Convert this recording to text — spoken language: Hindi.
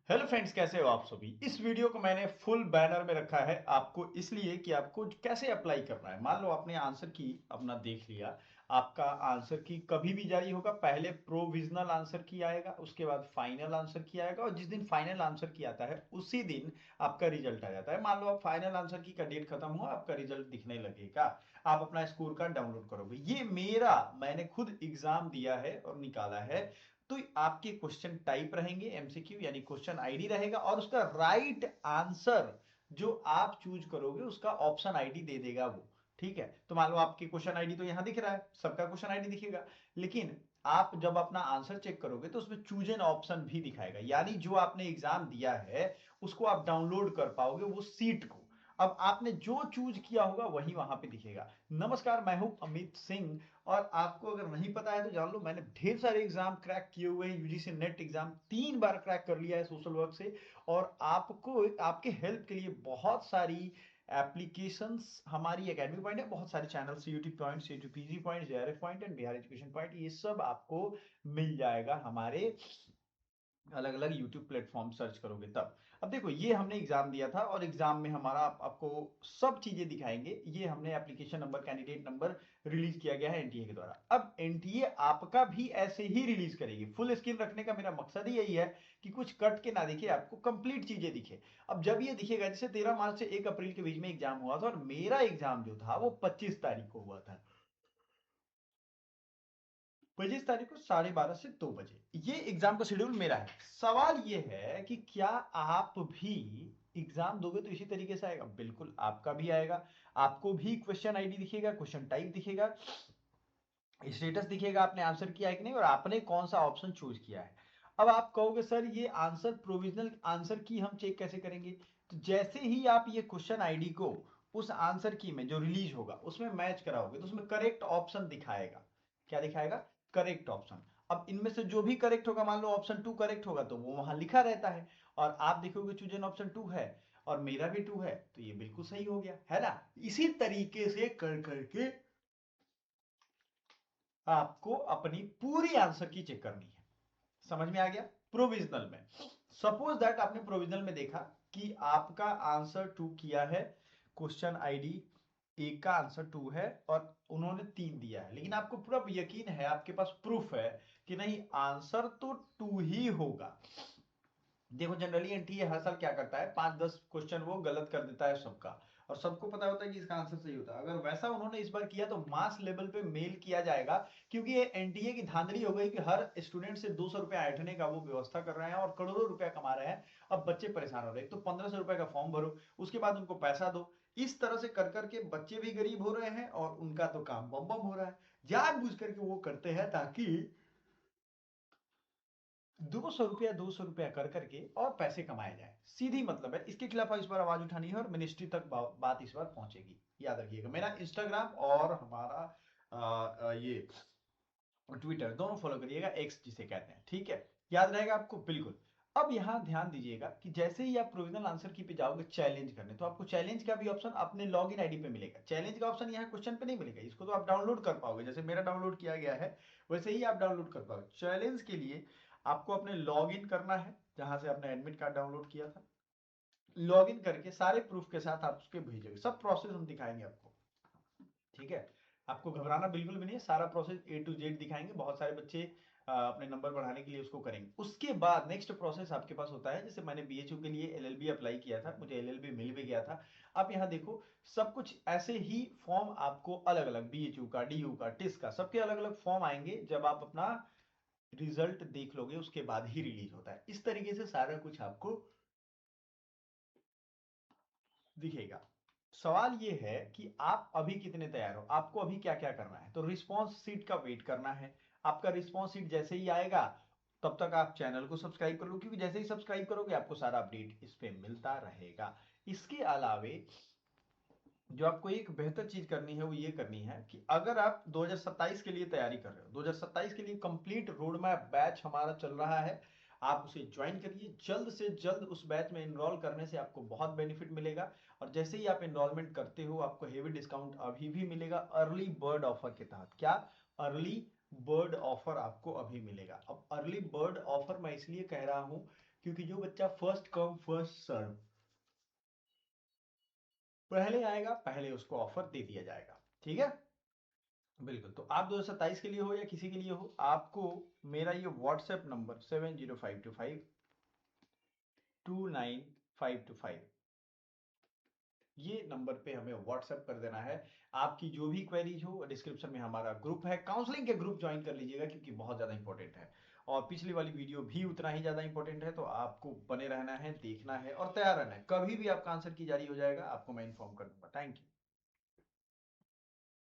हेलो फ्रेंड्स, कैसे हो आप सभी। इस वीडियो को मैंने फुल बैनर में रखा है आपको इसलिए कि आपको कैसे अप्लाई करना है। मान लो आपने आंसर की अपना देख लिया, आपका आंसर की कभी भी जारी होगा। पहले प्रोविजनल आंसर की आएगा, उसके बाद फाइनल आंसर की आएगा, और जिस दिन फाइनल आंसर की आता है उसी दिन आपका रिजल्ट आ जाता है। मान लो आप फाइनल आंसर की का डेट खत्म हुआ, आपका रिजल्ट दिखने लगेगा, आप अपना स्कोर कार्ड डाउनलोड करोगे। ये मैंने खुद एग्जाम दिया है और निकाला है। तो आपके क्वेश्चन टाइप रहेंगे, एमसीक्यू यानी क्वेश्चन आईडी रहेगा, और उसका राइट आंसर जो आप चूज करोगे उसका ऑप्शन आईडी दे देगा वो। ठीक है, तो मान लो आपके क्वेश्चन आईडी तो यहां दिख रहा है, सबका क्वेश्चन आईडी दिखेगा, लेकिन आप जब अपना आंसर चेक करोगे तो उसमें चूज एन ऑप्शन भी दिखाएगा, यानी जो आपने एग्जाम दिया है उसको आप डाउनलोड कर पाओगे वो सीट को। अब आपने जो चूज किया होगा वही वहां पे दिखेगा। नमस्कार, मैं हूं अमित सिंह, और आपको अगर नहीं पता है तो जान लो, मैंने ढेर सारे एग्जाम क्रैक किए हुए हैं। यूजीसी नेट एग्जाम 3 बार क्रैक कर लिया है सोशल वर्क से, और आपको आपके हेल्प के लिए बहुत सारी एप्लीकेशंस हमारी एकेडमी पॉइंट है, बहुत सारे channel, YouTube point, UPG point, JRF point and Bihar education point, ये सब आपको मिल जाएगा हमारे अलग अलग यूट्यूब प्लेटफॉर्म सर्च करोगे तब। अब देखो, ये हमने एग्जाम दिया था और एग्जाम में हमारा आपको सब चीजें दिखाएंगे। ये हमने application number, candidate number release किया गया है एनटीए के द्वारा। अब एनटीए आपका भी ऐसे ही रिलीज करेगी। फुल स्क्रीन रखने का मेरा मकसद ही यही है कि कुछ कट के ना दिखे, आपको कंप्लीट चीजें दिखे। अब जब ये दिखेगा, जैसे 13 मार्च से 1 अप्रैल के बीच में एग्जाम हुआ था, और मेरा एग्जाम जो था वो 25 तारीख को हुआ था। 25 तारीख को 12:30 से 2 बजे ये एग्जाम का शेड्यूल मेरा है। सवाल ये है कि क्या आप भी एग्जाम दोगे तो इसी तरीके से आएगा? बिल्कुल आपका भी आएगा। आपको भी क्वेश्चन आईडी दिखेगा, क्वेश्चन टाइप दिखेगा, स्टेटस दिखेगा, आपने आंसर किया है कि नहीं, और आपने कौन सा ऑप्शन चूज किया है। अब आप कहोगे सर ये आंसर, प्रोविजनल आंसर की हम चेक कैसे करेंगे? तो जैसे ही आप ये क्वेश्चन आईडी को उस आंसर की में जो रिलीज होगा उसमें मैच कराओगे तो उसमें करेक्ट ऑप्शन दिखाएगा। क्या दिखाएगा? Correct option. अब इनमें से जो भी करेक्ट होगा, मान लो ऑप्शन 2 करेक्ट होगा तो वो वहां लिखा रहता है, और आप देखोगे चूज एन ऑप्शन 2 है और मेरा भी 2 है, तो ये बिल्कुल सही हो गया है ना। इसी तरीके से कर करके आपको अपनी पूरी आंसर की चेक करनी है। समझ में आ गया? प्रोविजनल में सपोज दैट आपने प्रोविजनल में देखा कि आपका आंसर 2 किया है, क्वेश्चन आईडी एक का आंसर 2 है और उन्होंने 3 दिया है, लेकिन आपको पूरा यकीन है, आपके पास प्रूफ है कि नहीं, आंसर तो 2 ही होगा। देखो, जनरली एनटीए हर साल क्या करता है, 5-10 क्वेश्चन वो गलत कर देता है सबका, और सबको पता होता है कि इसका आंसर सही होता है। अगर वैसा उन्होंने इस बार किया तो मास लेवल पे मेल किया जाएगा, क्योंकि ये एनटीए की धांधली हो गई कि हर स्टूडेंट से 200 रुपया ऐंठने का वो व्यवस्था कर रहे हैं और करोड़ों रुपया कमा रहे हैं। अब बच्चे परेशान हो रहे हैं, तो 1500 रुपए का फॉर्म भरो, उसके बाद उनको पैसा दो। इस तरह से कर करके बच्चे भी गरीब हो रहे हैं और उनका तो काम बम बम हो रहा है। जानबूझ करके वो करते हैं ताकि 200 रुपया 200 रुपया कर करके और पैसे कमाए जाए, सीधी मतलब है। इसके खिलाफ इस बार आवाज उठानी है और मिनिस्ट्री तक बात इस बार पहुंचेगी। याद रखिएगा, मेरा इंस्टाग्राम और हमारा ये ट्विटर दोनों फॉलो करिएगा, एक्स जिसे कहते हैं, ठीक है। याद रहेगा आपको, बिल्कुल। अब यहां ध्यान दीजिएगा कि जैसे ही आप प्रोविजनल आंसर की पे जाओगे चैलेंज करने, तो आपको चैलेंज का भी ऑप्शन अपने लॉग इन आईडी पे मिलेगा। चैलेंज का ऑप्शन यहाँ क्वेश्चन पे नहीं मिलेगा, इसको तो आप डाउनलोड कर पाओगे, जैसे मेरा डाउनलोड किया गया है वैसे ही आप डाउनलोड कर पाओगे। चैलेंज के लिए आपको अपने लॉग इन करना है, जहां से आपने एडमिट कार्ड डाउनलोड किया था। लॉग इन करके सारे प्रूफ के साथ आप उसके भेजोगे, सब प्रोसेस हम दिखाएंगे आपको, ठीक है। आपको घबराना बिल्कुल भी नहीं है, सारा प्रोसेस ए टू जेड दिखाएंगे। बहुत सारे बच्चे अपने नंबर बढ़ाने के लिए उसको करेंगे। उसके बाद नेक्स्ट प्रोसेस आपके पास होता है, जैसे मैंने बीएचयू के लिए एलएलबी अप्लाई किया था, मुझे एलएलबी मिल भी गया था। आप यहाँ देखो, सब कुछ ऐसे ही फॉर्म आपको अलग अलग, बीएचयू का, डीयू का, टिस का, सबके अलग अलग फॉर्म आएंगे जब आप अपना रिजल्ट देख लोगे, उसके बाद ही रिलीज होता है। इस तरीके से सारा कुछ आपको दिखेगा। सवाल ये है कि आप अभी कितने तैयार हो, आपको अभी क्या क्या करना है। तो रिस्पॉन्स सीट का वेट करना है। आपका रिस्पॉन्स सीट जैसे ही आएगा तब तक आप चैनल को सब्सक्राइब कर लो, क्योंकि जैसे ही सब्सक्राइब करोगे आपको सारा अपडेट इस पे मिलता रहेगा। इसके अलावे जो आपको एक बेहतर चीज करनी है वो ये करनी है कि अगर आप 2027 के लिए तैयारी कर रहे हो, 2027 के लिए कंप्लीट रोड मैप बैच हमारा चल रहा है, आप उसे ज्वाइन करिए। जल्द से जल्द उस बैच में इनरोल करने से आपको बहुत बेनिफिट मिलेगा, और जैसे ही आप इनरोलमेंट करते हो आपको हेवी डिस्काउंट अभी भी मिलेगा अर्ली बर्ड ऑफर के तहत। क्या? अर्ली बर्ड ऑफर आपको अभी मिलेगा। अब अर्ली बर्ड ऑफर मैं इसलिए कह रहा हूं क्योंकि जो बच्चा फर्स्ट कम फर्स्ट सर्व पहले आएगा, पहले उसको ऑफर दे दिया जाएगा। ठीक है, बिल्कुल। तो आप 2027 के लिए हो या किसी के लिए हो, आपको मेरा ये व्हाट्सएप नंबर 7052529525 ये नंबर पे हमें व्हाट्सएप कर देना है। आपकी जो भी क्वेरीज हो, डिस्क्रिप्शन में हमारा ग्रुप है, काउंसलिंग के ग्रुप ज्वाइन कर लीजिएगा क्योंकि बहुत ज्यादा इंपॉर्टेंट है। और पिछली वाली वीडियो भी उतना ही ज्यादा इंपॉर्टेंट है, तो आपको बने रहना है, देखना है और तैयार रहना है। कभी भी आपका आंसर की जारी हो जाएगा, आपको मैं इन्फॉर्म कर दूंगा। Thank you.